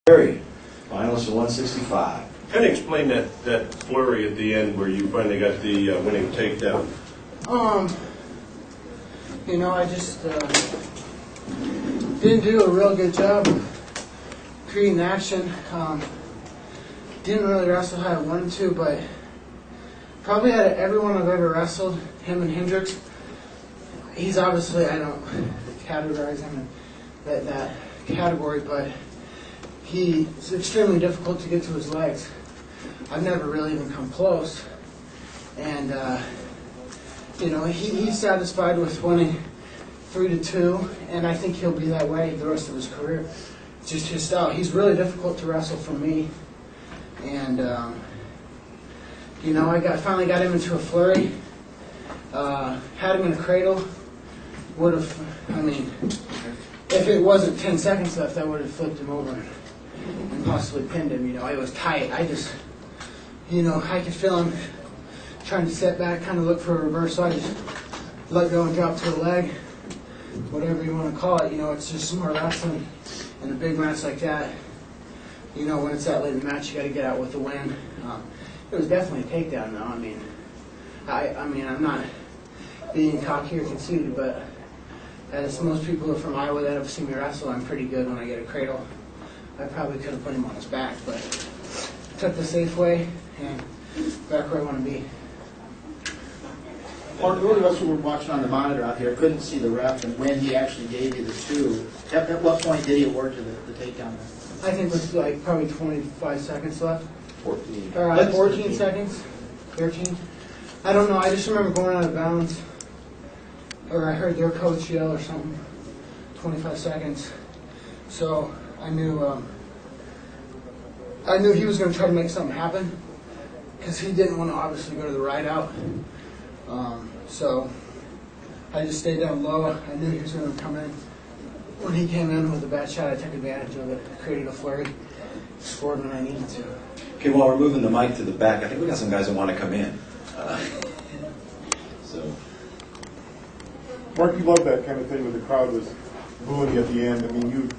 Perry, finalist of 165. Kind of explain that flurry at the end where you finally got the winning takedown. I just didn't do a real good job creating action. Didn't really wrestle how I wanted to, but probably out of everyone I've ever wrestled, him and Hendricks, he's obviously, I don't categorize him in that category, but it's extremely difficult to get to his legs. I've never really even come close. And, he's satisfied with winning 3-2, and I think he'll be that way the rest of his career. It's just his style. He's really difficult to wrestle for me. And, I finally got him into a flurry. Had him in a cradle. If it wasn't 10 seconds left, I would have flipped him over and possibly pinned him. It was tight. I just, I could feel him trying to set back, kind of look for a reverse. So I just let go and drop to the leg, whatever you want to call it. It's just smart wrestling. In a big match like that, when it's that late in the match, you got to get out with the win. It was definitely a takedown, though. I'm not being cocky or conceited, but as most people from Iowa that have seen me wrestle, I'm pretty good when I get a cradle. I probably could have put him on his back, but took the safe way and back where I want to be. Mark, those of us who were watching on the monitor out here couldn't see the ref, and when he actually gave you the two, at what point did he award you the takedown? I think it was probably 25 seconds left. 14. All right, 14 seconds, 13. I don't know. I just remember going out of bounds, or I heard their coach yell or something. 25 seconds. So I knew he was going to try to make something happen because he didn't want to obviously go to the ride out. So I just stayed down low. I knew he was going to come in. When he came in with a bad shot, I took advantage of it, created a flurry, scored when I needed to. Okay, while we're moving the mic to the back, I think we got some guys that want to come in. Mark, you love that kind of thing when the crowd was booing you at the end. I mean, you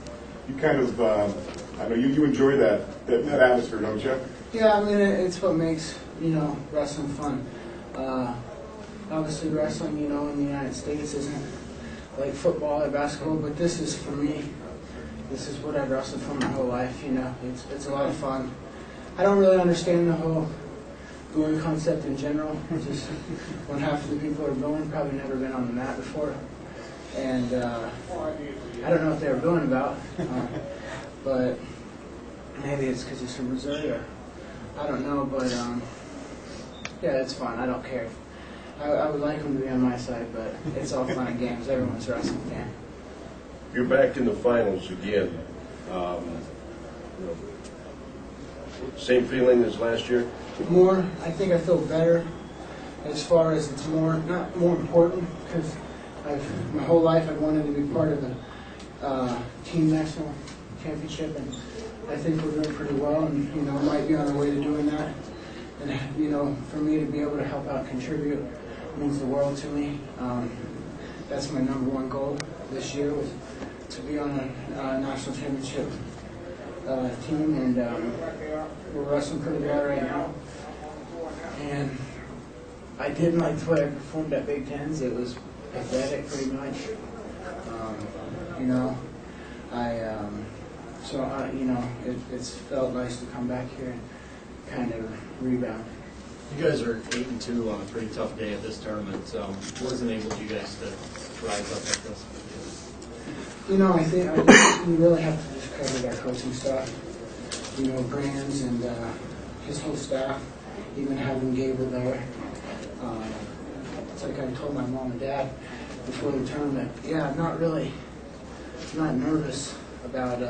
kind of, you enjoy that atmosphere, don't you? Yeah, it's what makes, wrestling fun. Obviously, wrestling, in the United States isn't like football or basketball, but this is, for me, this is what I've wrestled for my whole life, It's a lot of fun. I don't really understand the whole booing concept in general. Just when half of the people are booing, probably never been on the mat before. And I don't know what they were booing about, but maybe it's because he's from Missouri, or I don't know, but yeah, it's fun. I don't care. I would like him to be on my side, but it's all fun and games. Everyone's a wrestling fan. You're back in the finals again. Same feeling as last year? More. I think I feel better as far as it's not more important, because my whole life I've wanted to be part of the team national championship, and I think we're doing pretty well, and might be on our way to doing that. And for me to be able to help out and contribute means the world to me. That's my number one goal this year, was to be on a national championship team, and we're wrestling pretty well right now. And I didn't like the way I performed at Big Tens. It was pathetic, pretty much. It's felt nice to come back here and kind of rebound. You guys are 8-2 on a pretty tough day at this tournament. What enabled you guys to rise up like this? I think we really have to just credit our coaching staff. Brands and his whole staff, even having Gable there. It's like I told my mom and dad before the tournament, I'm not nervous about,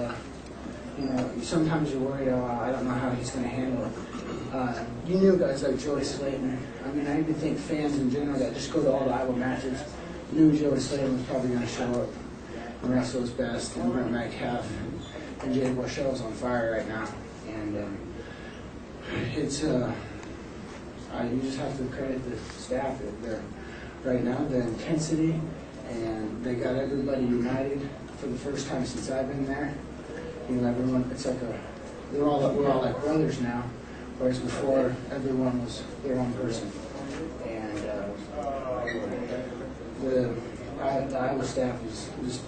sometimes you're worried, I don't know how he's going to handle it. You knew guys like Joey Slayton. I even think fans in general that just go to all the Iowa matches knew Joey Slayton was probably going to show up and wrestle his best, and Brent Metcalf and Jay Borchel's on fire right now. And it's, you just have to credit the staff. Right now, the intensity, and they got everybody united for the first time since I've been there. You know, everyone, it's like we're all like brothers now, whereas before everyone was their own person. And the Iowa staff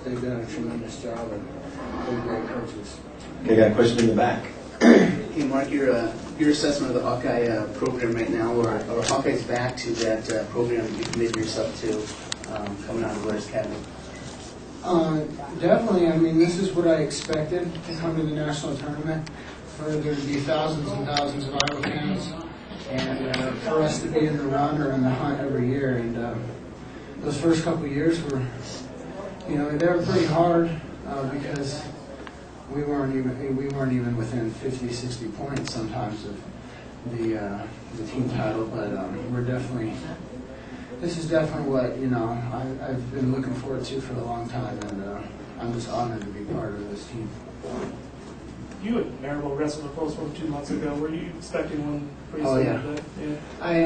they've done a tremendous job, and they're great coaches. Okay, got a question in the back. Hey, Mark, your assessment of the Hawkeye program right now, or Hawkeye's back to that program you committed yourself to coming out of Blair's Academy? Definitely. I mean, this is what I expected to come to the national tournament, for there to be thousands and thousands of Iowa fans, and for us to be in the run or in the hunt every year. And those first couple of years were, you know, they were pretty hard because we weren't even within 50, 60 points sometimes of the team title. But this is definitely what, you know, I've been looking forward to for a long time, and I'm just honored to be part of this team. You and Maribel wrestled a close one 2 months ago. Were you expecting one pretty soon? Yeah. I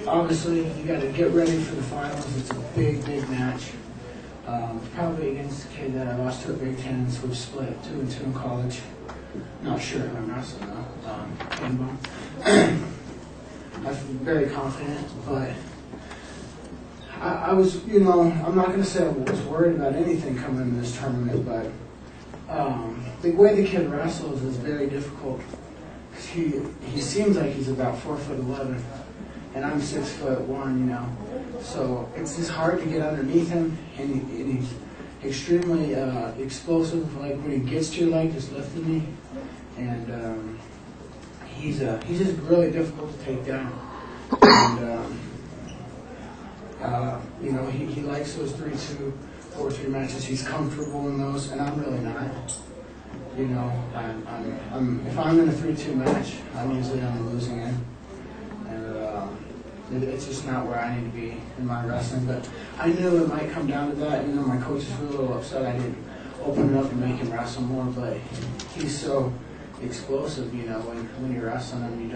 obviously you got to get ready for the finals. It's a big match. Probably against a kid that I lost to at Big Tens. We've split 2-2 in college. Not sure if I'm wrestling though. I'm very confident, but I was, you know, I'm not going to say I was worried about anything coming into this tournament, but the way the kid wrestles is very difficult. He seems like he's about 4'11", and I'm 6'1", you know. So it's just hard to get underneath him, and he's extremely explosive. Like when he gets to your leg, just lifting me, and he's just really difficult to take down. And you know, he likes those 3-2, 4-3 matches. He's comfortable in those, and I'm really not. You know, if I'm in a 3-2 match, I'm usually on the losing end, and it's just not where I need to be in my wrestling. But I knew it might come down to that. You know, my coaches were a little upset I didn't open it up and make him wrestle more, but he's so explosive. You know, when you're wrestling him, you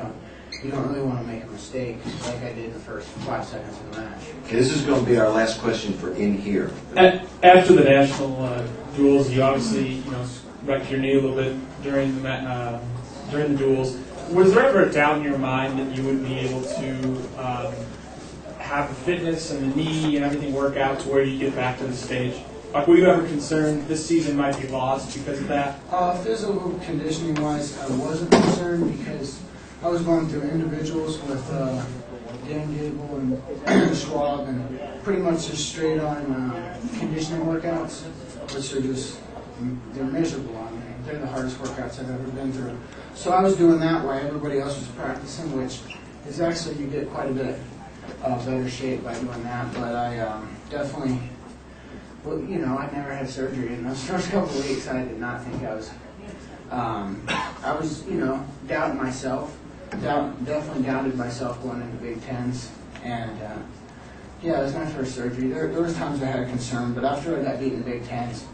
don't really want to make a mistake like I did the first 5 seconds of the match. Okay, this is going to be our last question for in here. After the national duels, you obviously, you know, wrecked your knee a little bit during the duels. Was there ever a doubt in your mind that you would be able to have the fitness and the knee and everything work out to where you get back to the stage? Like, were you ever concerned this season might be lost because of that? Physical conditioning-wise, I wasn't concerned because I was going through individuals with Dan Gable and Schwab, and pretty much just straight on conditioning workouts, which are they're miserable on me. They're the hardest workouts I've ever been through. So I was doing that while everybody else was practicing, which is actually, you get quite a bit better shape by doing that. But I definitely, well, you know, I never had surgery in those first couple of weeks. I did not think I was, you know, doubting myself. Definitely doubted myself going into Big Tens, and yeah, it was my first surgery. There was times I had a concern, but after I got beat in Big Tens,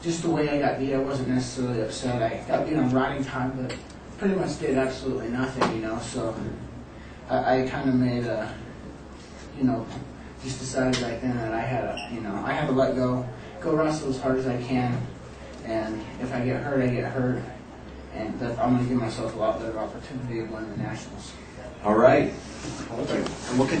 just the way I got beat, I wasn't necessarily upset. I got beat on riding time, but pretty much did absolutely nothing, you know. So I kind of made you know, just decided right then that I had to let go wrestle as hard as I can, and if I get hurt, I get hurt. And that I'm going to give myself a lot better opportunity of winning the Nationals. All right. Thank you. And we'll